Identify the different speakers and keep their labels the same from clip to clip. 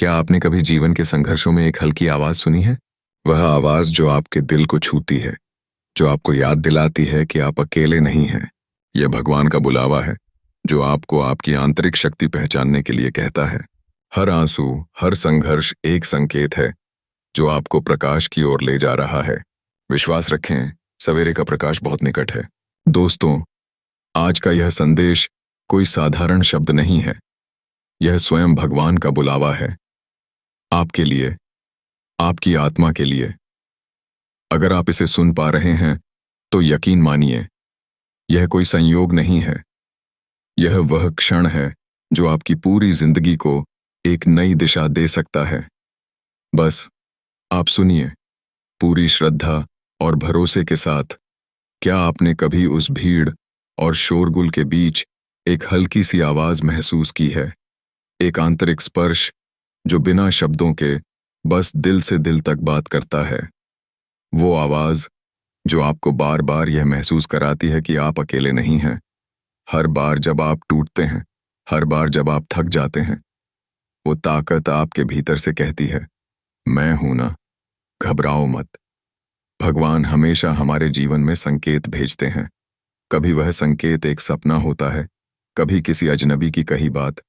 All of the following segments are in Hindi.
Speaker 1: क्या आपने कभी जीवन के संघर्षों में एक हल्की आवाज सुनी है? वह आवाज जो आपके दिल को छूती है, जो आपको याद दिलाती है कि आप अकेले नहीं हैं। यह भगवान का बुलावा है, जो आपको आपकी आंतरिक शक्ति पहचानने के लिए कहता है। हर आंसू, हर संघर्ष एक संकेत है जो आपको प्रकाश की ओर ले जा रहा है। विश्वास रखें, सवेरे का प्रकाश बहुत निकट है। दोस्तों, आज का यह संदेश कोई साधारण शब्द नहीं है। यह स्वयं भगवान का बुलावा है, आपके लिए, आपकी आत्मा के लिए। अगर आप इसे सुन पा रहे हैं तो यकीन मानिए, यह कोई संयोग नहीं है। यह वह क्षण है जो आपकी पूरी जिंदगी को एक नई दिशा दे सकता है। बस आप सुनिए, पूरी श्रद्धा और भरोसे के साथ। क्या आपने कभी उस भीड़ और शोरगुल के बीच एक हल्की सी आवाज महसूस की है? एक आंतरिक स्पर्श जो बिना शब्दों के बस दिल से दिल तक बात करता है। वो आवाज जो आपको बार बार यह महसूस कराती है कि आप अकेले नहीं हैं। हर बार जब आप टूटते हैं, हर बार जब आप थक जाते हैं, वो ताकत आपके भीतर से कहती है, मैं हूं ना, घबराओ मत। भगवान हमेशा हमारे जीवन में संकेत भेजते हैं। कभी वह संकेत एक सपना होता है, कभी किसी अजनबी की कही बात,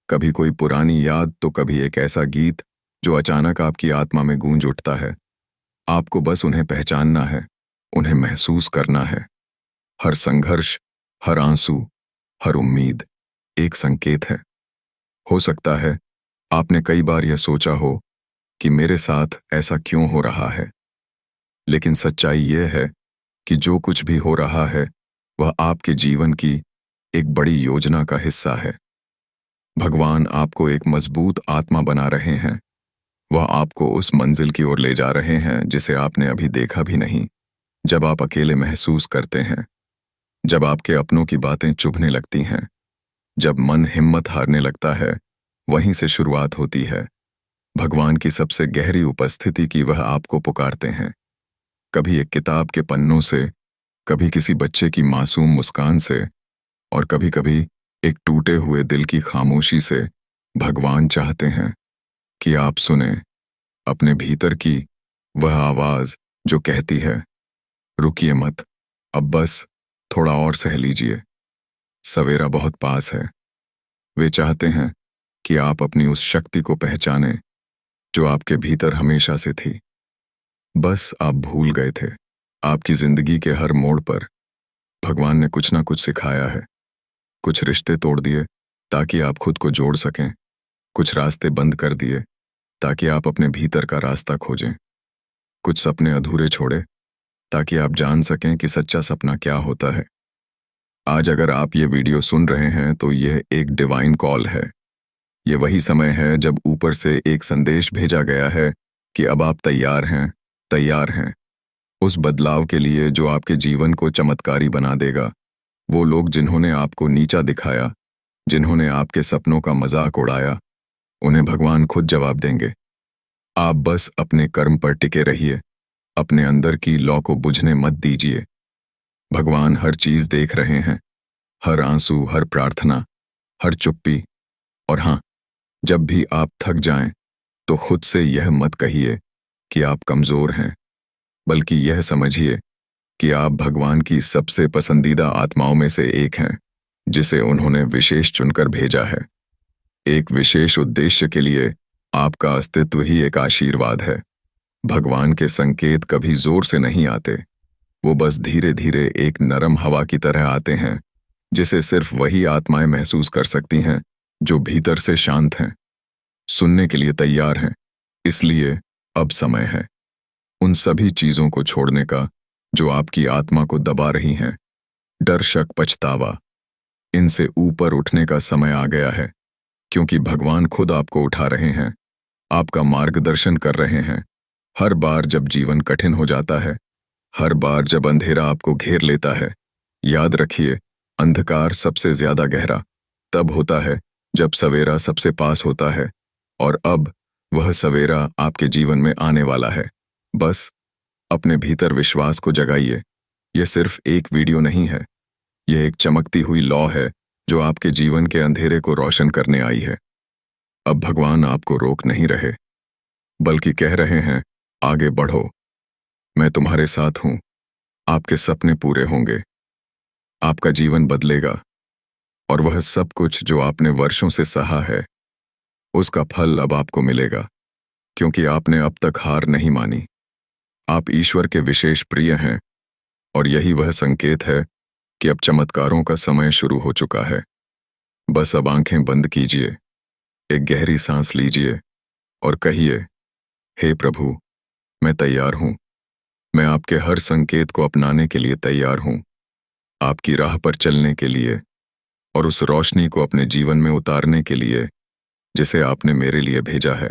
Speaker 1: कभी कोई पुरानी याद, तो कभी एक ऐसा गीत जो अचानक आपकी आत्मा में गूंज उठता है। आपको बस उन्हें पहचानना है, उन्हें महसूस करना है। हर संघर्ष, हर आंसू, हर उम्मीद एक संकेत है। हो सकता है आपने कई बार यह सोचा हो कि मेरे साथ ऐसा क्यों हो रहा है, लेकिन सच्चाई यह है कि जो कुछ भी हो रहा है वह आपके जीवन की एक बड़ी योजना का हिस्सा है। भगवान आपको एक मजबूत आत्मा बना रहे हैं। वह आपको उस मंजिल की ओर ले जा रहे हैं जिसे आपने अभी देखा भी नहीं। जब आप अकेले महसूस करते हैं, जब आपके अपनों की बातें चुभने लगती हैं, जब मन हिम्मत हारने लगता है, वहीं से शुरुआत होती है भगवान की सबसे गहरी उपस्थिति की। वह आपको पुकारते हैं, कभी एक किताब के पन्नों से, कभी किसी बच्चे की मासूम मुस्कान से, और कभी कभी एक टूटे हुए दिल की खामोशी से। भगवान चाहते हैं कि आप सुने अपने भीतर की वह आवाज जो कहती है, रुकिए मत, अब बस थोड़ा और सह लीजिए, सवेरा बहुत पास है। वे चाहते हैं कि आप अपनी उस शक्ति को पहचाने जो आपके भीतर हमेशा से थी। बस आप भूल गए थे। आपकी जिंदगी के हर मोड़ पर भगवान ने कुछ ना कुछ सिखाया है। कुछ रिश्ते तोड़ दिए ताकि आप खुद को जोड़ सकें, कुछ रास्ते बंद कर दिए ताकि आप अपने भीतर का रास्ता खोजें, कुछ सपने अधूरे छोड़े ताकि आप जान सकें कि सच्चा सपना क्या होता है। आज अगर आप ये वीडियो सुन रहे हैं तो यह एक डिवाइन कॉल है। ये वही समय है जब ऊपर से एक संदेश भेजा गया है कि अब आप तैयार हैं, तैयार हैं उस बदलाव के लिए जो आपके जीवन को चमत्कारी बना देगा। वो लोग जिन्होंने आपको नीचा दिखाया, जिन्होंने आपके सपनों का मजाक उड़ाया, उन्हें भगवान खुद जवाब देंगे। आप बस अपने कर्म पर टिके रहिए, अपने अंदर की लौ को बुझने मत दीजिए। भगवान हर चीज देख रहे हैं, हर आंसू, हर प्रार्थना, हर चुप्पी। और हाँ, जब भी आप थक जाएं तो खुद से यह मत कहिए कि आप कमजोर हैं, बल्कि यह समझिए कि आप भगवान की सबसे पसंदीदा आत्माओं में से एक हैं, जिसे उन्होंने विशेष चुनकर भेजा है। एक विशेष उद्देश्य के लिए। आपका अस्तित्व ही एक आशीर्वाद है। भगवान के संकेत कभी जोर से नहीं आते, वो बस धीरे धीरे एक नरम हवा की तरह आते हैं, जिसे सिर्फ वही आत्माएं महसूस कर सकती हैं जो भीतर से शांत हैं, सुनने के लिए तैयार हैं। इसलिए अब समय है उन सभी चीजों को छोड़ने का जो आपकी आत्मा को दबा रही हैं। डर, शक, पछतावा, इनसे ऊपर उठने का समय आ गया है, क्योंकि भगवान खुद आपको उठा रहे हैं, आपका मार्गदर्शन कर रहे हैं। हर बार जब जीवन कठिन हो जाता है, हर बार जब अंधेरा आपको घेर लेता है, याद रखिए, अंधकार सबसे ज्यादा गहरा तब होता है जब सवेरा सबसे पास होता है। और अब वह सवेरा आपके जीवन में आने वाला है। बस अपने भीतर विश्वास को जगाइए। यह सिर्फ एक वीडियो नहीं है, यह एक चमकती हुई लौ है जो आपके जीवन के अंधेरे को रोशन करने आई है। अब भगवान आपको रोक नहीं रहे, बल्कि कह रहे हैं, आगे बढ़ो, मैं तुम्हारे साथ हूं, आपके सपने पूरे होंगे, आपका जीवन बदलेगा, और वह सब कुछ जो आपने वर्षों से सहा है, उसका फल अब आपको मिलेगा, क्योंकि आपने अब तक हार नहीं मानी। आप ईश्वर के विशेष प्रिय हैं, और यही वह संकेत है कि अब चमत्कारों का समय शुरू हो चुका है। बस अब आंखें बंद कीजिए, एक गहरी सांस लीजिए और कहिए, हे प्रभु, मैं तैयार हूं, मैं आपके हर संकेत को अपनाने के लिए तैयार हूं, आपकी राह पर चलने के लिए और उस रोशनी को अपने जीवन में उतारने के लिए जिसे आपने मेरे लिए भेजा है।